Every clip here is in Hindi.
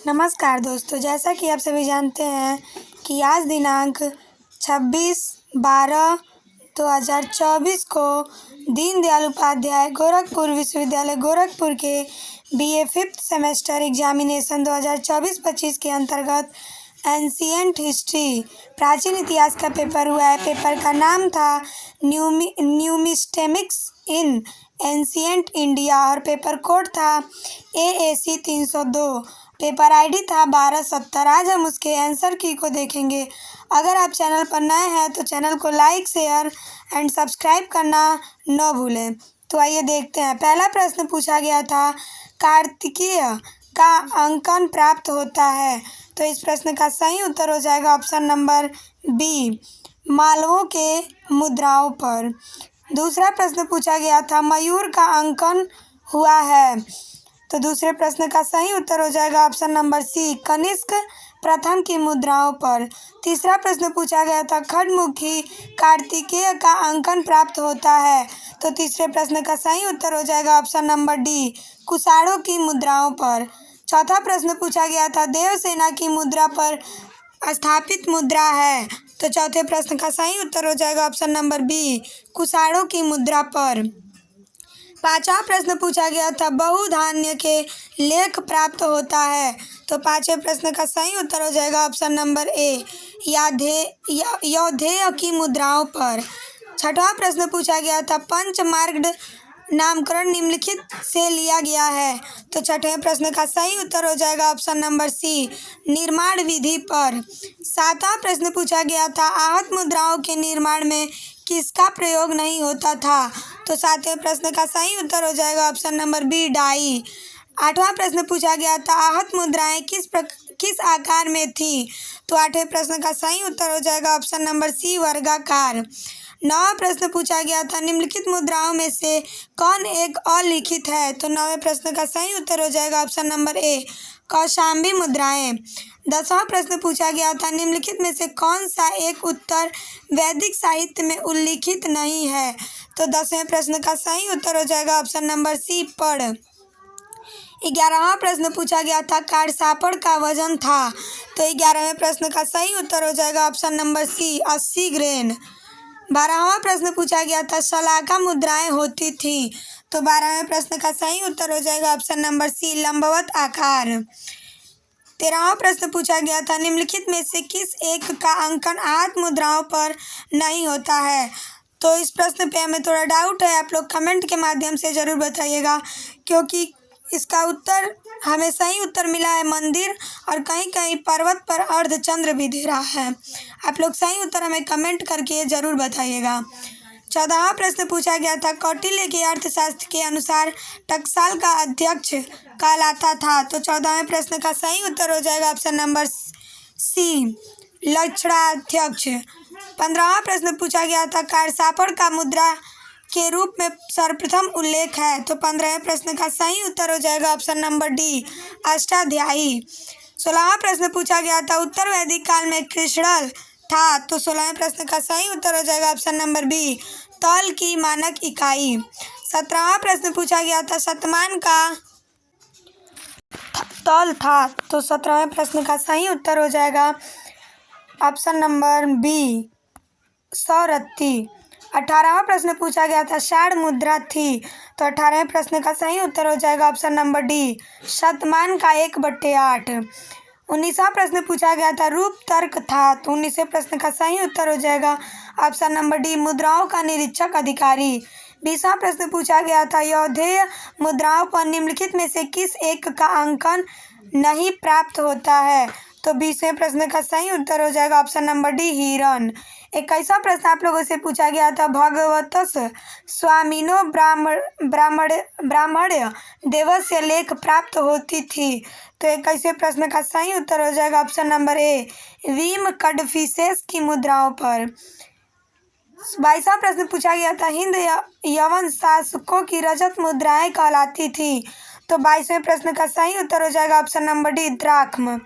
नमस्कार दोस्तों, जैसा कि आप सभी जानते हैं कि आज दिनांक 26/12/2024 को दीनदयाल उपाध्याय गोरखपुर विश्वविद्यालय गोरखपुर के BA 5th सेमेस्टर एग्जामिनेशन 2024-25 के अंतर्गत एंशिएंट हिस्ट्री प्राचीन इतिहास का पेपर हुआ है। पेपर का नाम था न्यूमिस्टेमिक्स इन एंशिएंट इंडिया और पेपर कोड था AAC 302। पेपर आईडी था 1270। आज हम उसके आंसर की को देखेंगे। अगर आप चैनल पर नए हैं तो चैनल को लाइक, शेयर एंड सब्सक्राइब करना न भूलें। तो आइए देखते हैं। पहला प्रश्न पूछा गया था, कार्तिकेय का अंकन प्राप्त होता है। तो इस प्रश्न का सही उत्तर हो जाएगा ऑप्शन नंबर बी, मालवों के मुद्राओं पर। दूसरा प्रश्न पूछा गया था, मयूर का अंकन हुआ है। तो दूसरे प्रश्न का सही उत्तर हो जाएगा ऑप्शन नंबर सी, कनिष्क प्रथम की मुद्राओं पर। तीसरा प्रश्न पूछा गया था, खड़मुखी कार्तिकेय का अंकन प्राप्त होता है। तो तीसरे प्रश्न का सही उत्तर हो जाएगा ऑप्शन नंबर डी, कुषाणों की मुद्राओं पर। चौथा प्रश्न पूछा गया था, देवसेना की मुद्रा पर स्थापित मुद्रा है। तो चौथे प्रश्न का सही उत्तर हो जाएगा ऑप्शन नंबर बी, कुषाणों की मुद्रा पर। पांचवा प्रश्न पूछा गया था, बहुधान्य के लेख प्राप्त होता है। तो पांचवें प्रश्न का सही उत्तर हो जाएगा ऑप्शन नंबर ए, यौधेय की मुद्राओं पर। छठवां प्रश्न पूछा गया था, पंचमार्ग नामकरण निम्नलिखित से लिया गया है। तो छठवें प्रश्न का सही उत्तर हो जाएगा ऑप्शन नंबर सी, निर्माण विधि पर। सातवां प्रश्न पूछा गया था, आहत मुद्राओं के निर्माण में किसका प्रयोग नहीं होता था। तो सातवें प्रश्न का सही उत्तर हो जाएगा ऑप्शन नंबर बी, डाई। आठवां प्रश्न पूछा गया था, आहत मुद्राएं किस आकार में थी। तो आठवें प्रश्न का सही उत्तर हो जाएगा ऑप्शन नंबर सी, वर्गाकार। नौवां प्रश्न पूछा गया था, निम्नलिखित मुद्राओं में से कौन एक अलिखित है। तो नौवें प्रश्न का सही उत्तर हो जाएगा ऑप्शन नंबर ए, कौशाम्बी मुद्राएं। 10वां प्रश्न पूछा गया था, निम्नलिखित में से कौन सा एक उत्तर वैदिक साहित्य में उल्लिखित नहीं है। तो 10वें प्रश्न का सही उत्तर हो जाएगा ऑप्शन नंबर सी, पढ़। 11वां प्रश्न पूछा गया था, कारसापड़ का वजन था। तो 11वें प्रश्न का सही उत्तर हो जाएगा ऑप्शन नंबर सी, 80 ग्रेन। 12वां प्रश्न पूछा गया था, शलाका मुद्राएं होती थी। तो 12वें प्रश्न का सही उत्तर हो जाएगा ऑप्शन नंबर सी, लंबवत आकार। 13वां प्रश्न पूछा गया था, निम्नलिखित में से किस एक का अंकन आहत मुद्राओं पर नहीं होता है। तो इस प्रश्न पे हमें थोड़ा डाउट है, आप लोग कमेंट के माध्यम से ज़रूर बताइएगा, क्योंकि इसका उत्तर हमें सही उत्तर मिला है मंदिर, और कहीं कहीं पर्वत पर अर्धचंद्र भी दे रहा है। आप लोग सही उत्तर हमें कमेंट करके ज़रूर बताइएगा। 14वां प्रश्न पूछा गया था, कौटिल्य के अर्थशास्त्र के अनुसार टकसाल का अध्यक्ष कहलाता था। तो 14वें प्रश्न का सही उत्तर हो जाएगा ऑप्शन नंबर सी, लक्षणाध्यक्ष। 15वां प्रश्न पूछा गया था, कारसापड़ का मुद्रा के रूप में सर्वप्रथम उल्लेख है। तो 15वें प्रश्न का सही उत्तर हो जाएगा ऑप्शन नंबर डी, अष्टाध्यायी। 16वां प्रश्न पूछा गया था, उत्तर वैदिक काल में कृष्णल था। तो 16वें प्रश्न का सही उत्तर हो जाएगा ऑप्शन नंबर बी, तौल की मानक इकाई। 17वां प्रश्न पूछा गया था, शतमान का तौल था। तो 17वें प्रश्न का सही उत्तर हो जाएगा ऑप्शन नंबर बी, 100 रत्ती। 18वां प्रश्न पूछा गया था, षाढ़ मुद्रा थी। तो 18वें प्रश्न का सही उत्तर हो जाएगा ऑप्शन नंबर डी, शतमान का 1/8। 19वां प्रश्न पूछा गया था, रूप तर्क था। तो 19वें प्रश्न का सही उत्तर हो जाएगा ऑप्शन नंबर डी, मुद्राओं का निरीक्षक अधिकारी। 20वां प्रश्न पूछा गया था, यौधेय मुद्राओं पर निम्नलिखित में से किस एक का अंकन नहीं प्राप्त होता है। तो 20वें प्रश्न का सही उत्तर हो जाएगा ऑप्शन नंबर डी, हिरण। 21वां प्रश्न आप लोगों से पूछा गया था, भगवतस् स्वामिनो ब्राह्मण्य देवस्य लेख प्राप्त होती थी। तो 21वें प्रश्न का सही उत्तर हो जाएगा ऑप्शन नंबर ए, वीम कडफिसेस की मुद्राओं पर। 22वां प्रश्न पूछा गया था, हिंद यवन शासकों की रजत मुद्राएं कहलाती थी। तो 22वें प्रश्न का सही उत्तर हो जाएगा ऑप्शन नंबर डी, द्राक्म।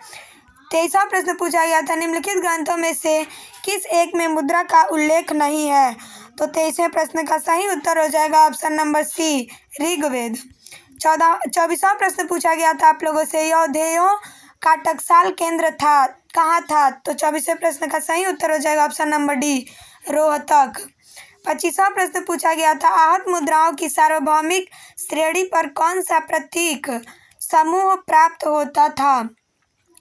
23वां प्रश्न पूछा गया था, निम्नलिखित ग्रंथों में से किस एक में मुद्रा का उल्लेख नहीं है। तो 23वें प्रश्न का सही उत्तर हो जाएगा ऑप्शन नंबर सी, ऋग्वेद। 24वां प्रश्न पूछा गया था आप लोगों से, यौधेयों का टकसाल केंद्र था कहाँ था? तो 24वें प्रश्न का सही उत्तर हो जाएगा ऑप्शन नंबर डी, रोहतक। 25वां प्रश्न पूछा गया था, आहत मुद्राओं की सार्वभौमिक श्रेणी पर कौन सा प्रतीक समूह प्राप्त होता था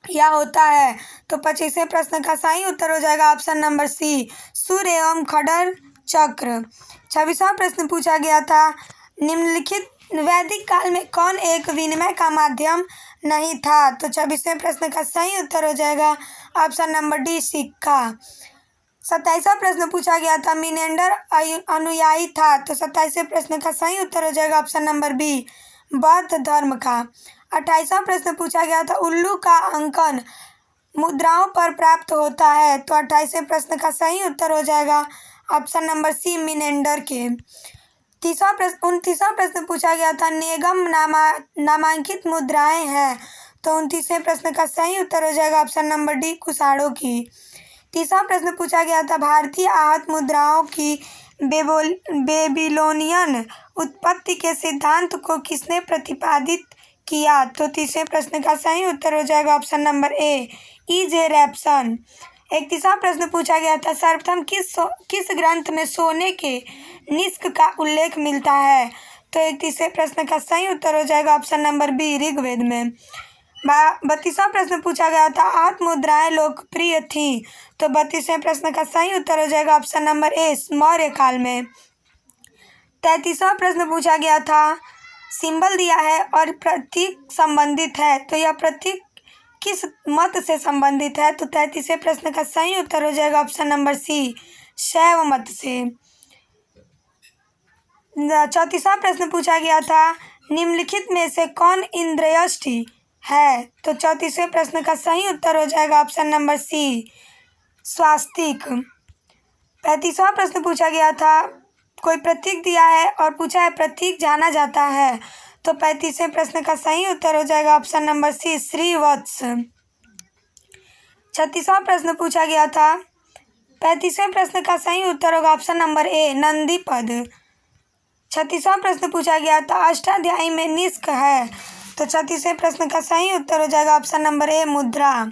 या होता है? तो 25वें प्रश्न का सही उत्तर हो जाएगा ऑप्शन नंबर सी, सूर्य एवं खड्डर चक्र। 26वां प्रश्न पूछा गया था, निम्नलिखित वैदिक काल में कौन एक विनिमय का माध्यम नहीं था? तो 26वें प्रश्न का सही उत्तर हो जाएगा ऑप्शन नंबर डी, सिक्का। 27वां प्रश्न पूछा गया था, मिनेंडर अनुयायी था? तो 27वें प्रश्न का सही उत्तर हो जाएगा ऑप्शन नंबर बी, बौद्ध धर्म का। 28वां प्रश्न पूछा गया था, उल्लू का अंकन मुद्राओं पर प्राप्त होता है? तो 28वें प्रश्न का सही उत्तर हो जाएगा ऑप्शन नंबर सी, मिनेंडर के। 29वां प्रश्न पूछा गया था, निगम नामांकित मुद्राएं हैं? तो 29वें प्रश्न का सही उत्तर हो जाएगा ऑप्शन नंबर डी, कुषाणों की। 30वां प्रश्न पूछा गया था, भारतीय आहत मुद्राओं की बेबीलोनियन उत्पत्ति के सिद्धांत को किसने प्रतिपादित किया? तो 30वें प्रश्न का सही उत्तर हो जाएगा option number A, E.J. Rapson. 31वां प्रश्न पूछा गया था, सर्वप्रथम किस ग्रंथ में सोने के निष्क का उल्लेख मिलता है? तो 31वें प्रश्न का सही उत्तर हो जाएगा ऑप्शन नंबर बी, ऋग्वेद में। 32वां प्रश्न पूछा गया था, आहत मुद्राएं लोकप्रिय थीं? तो 32वें प्रश्न का सही उत्तर हो जाएगा ऑप्शन नंबर ए, मौर्य काल में। 33वां प्रश्न पूछा गया था, सिंबल दिया है और प्रतीक संबंधित है, तो यह प्रतीक किस मत से संबंधित है? तो 33वें प्रश्न का सही उत्तर हो जाएगा ऑप्शन नंबर सी, शैव मत से। 34वां प्रश्न पूछा गया था, निम्नलिखित में से कौन इंद्रियष्टि है? तो 34वें प्रश्न का सही उत्तर हो जाएगा ऑप्शन नंबर सी, स्वास्तिक। 35वां प्रश्न पूछा गया था, कोई प्रतीक दिया है और पूछा है प्रतीक जाना जाता है? तो 35वें प्रश्न का सही उत्तर हो जाएगा ऑप्शन नंबर सी, श्रीवत्स। 36वां प्रश्न पूछा गया था, 35वें प्रश्न का सही उत्तर होगा ऑप्शन नंबर ए, नंदीपद। 36वां प्रश्न पूछा गया था, अष्टाध्यायी में निष्क है? तो 36वें प्रश्न का सही उत्तर हो जाएगा ऑप्शन नंबर ए, मुद्रा।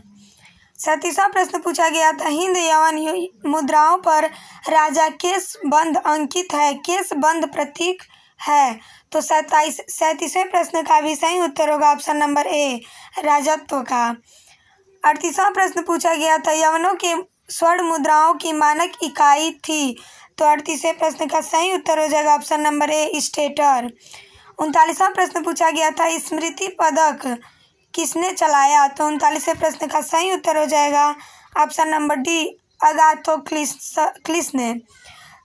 37वां प्रश्न पूछा गया था, हिंद यवन मुद्राओं पर राजा केश बंद अंकित है, केश बंद प्रतीक है? तो 37वें प्रश्न का भी सही उत्तर होगा ऑप्शन नंबर ए, राजत्व का। 38वां प्रश्न पूछा गया था, यवनों के स्वर्ण मुद्राओं की मानक इकाई थी? तो 38वें प्रश्न का सही उत्तर हो जाएगा ऑप्शन नंबर ए, स्टेटर। 39वां प्रश्न पूछा गया था, स्मृति पदक किसने चलाया? तो 39वें प्रश्न का सही उत्तर हो जाएगा ऑप्शन नंबर डी, अगाथोक्लिस ने।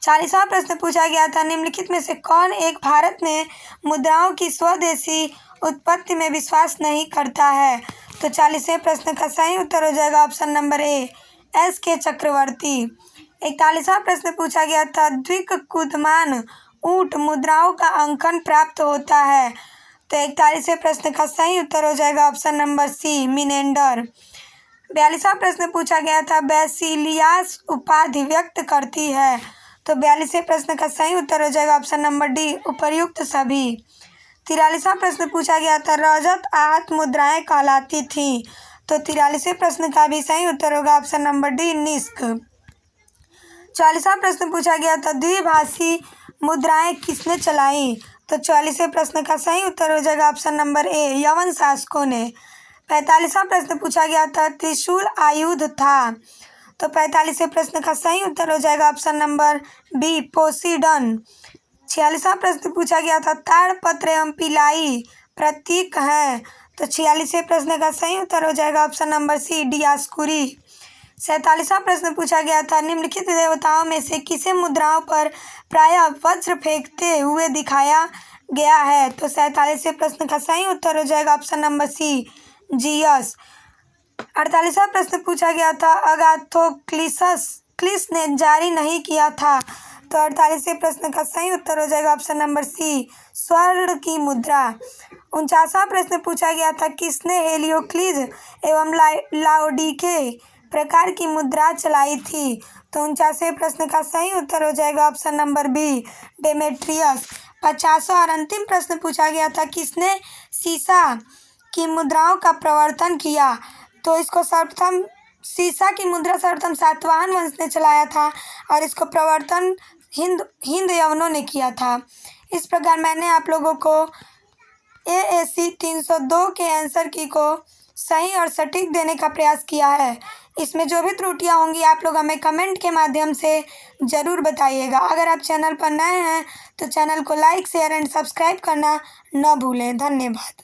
40वां प्रश्न पूछा गया था, निम्नलिखित में से कौन एक भारत में मुद्राओं की स्वदेशी उत्पत्ति में विश्वास नहीं करता है? तो 40वें प्रश्न का सही उत्तर हो जाएगा ऑप्शन नंबर ए, S.K. चक्रवर्ती। 41वां प्रश्न पूछा गया था, द्विकुदमान ऊंट मुद्राओं का अंकन प्राप्त होता है? तो 41वें प्रश्न का सही उत्तर हो जाएगा ऑप्शन नंबर सी, मिनेंडर। 42वां प्रश्न पूछा गया था, बेसिलियास उपाधि व्यक्त करती है? तो 42वें प्रश्न का सही उत्तर हो जाएगा ऑप्शन नंबर डी, उपर्युक्त सभी। 43वां प्रश्न पूछा गया था, रजत आहत मुद्राएं कहलाती थीं? तो 43वें प्रश्न का भी सही उत्तर होगा ऑप्शन नंबर डी, निष्क। 44वां प्रश्न पूछा गया था, द्विभाषी मुद्राएं किसने चलाई? तो 44वें प्रश्न का सही उत्तर हो जाएगा ऑप्शन नंबर ए, यवन शासकों ने। 45वां प्रश्न पूछा गया था, त्रिशूल आयुध था? तो 45वें प्रश्न का सही उत्तर हो जाएगा ऑप्शन नंबर बी, पोसीडन। 46वां प्रश्न पूछा गया था, ताड़पत्र एवं पिलाई प्रतीक है? तो 46वें प्रश्न का सही उत्तर हो जाएगा ऑप्शन नंबर सी, डियास्कुरी। 47वां प्रश्न पूछा गया था, निम्नलिखित देवताओं में से किसे मुद्राओं पर प्रायः वज्र फेंकते हुए दिखाया गया है? तो 47वें प्रश्न का सही उत्तर हो जाएगा ऑप्शन नंबर सी, जियस। 48वां प्रश्न पूछा गया था, अगाथोक्लिस ने जारी नहीं किया था? तो 48वें प्रश्न का सही उत्तर हो जाएगा ऑप्शन नंबर सी, स्वर्ण की मुद्रा। 49वां प्रश्न पूछा गया था, किसने हेलियोक्लिस एवं लाओडीके प्रकार की मुद्रा चलाई थी? तो 49वें प्रश्न का सही उत्तर हो जाएगा ऑप्शन नंबर बी, डेमेट्रियस। 50वां और अंतिम प्रश्न पूछा गया था, किसने सीसा की मुद्राओं का प्रवर्तन किया? तो इसको सर्वप्रथम सीसा की मुद्रा सर्वप्रथम सातवाहन वंश ने चलाया था और इसको प्रवर्तन हिंद यवनों ने किया था। इस प्रकार मैंने आप लोगों को AAC 302 के आंसर की को सही और सटीक देने का प्रयास किया है। इसमें जो भी त्रुटियां होंगी आप लोग हमें कमेंट के माध्यम से ज़रूर बताइएगा। अगर आप चैनल पर नए हैं तो चैनल को लाइक शेयर एंड सब्सक्राइब करना न भूलें। धन्यवाद।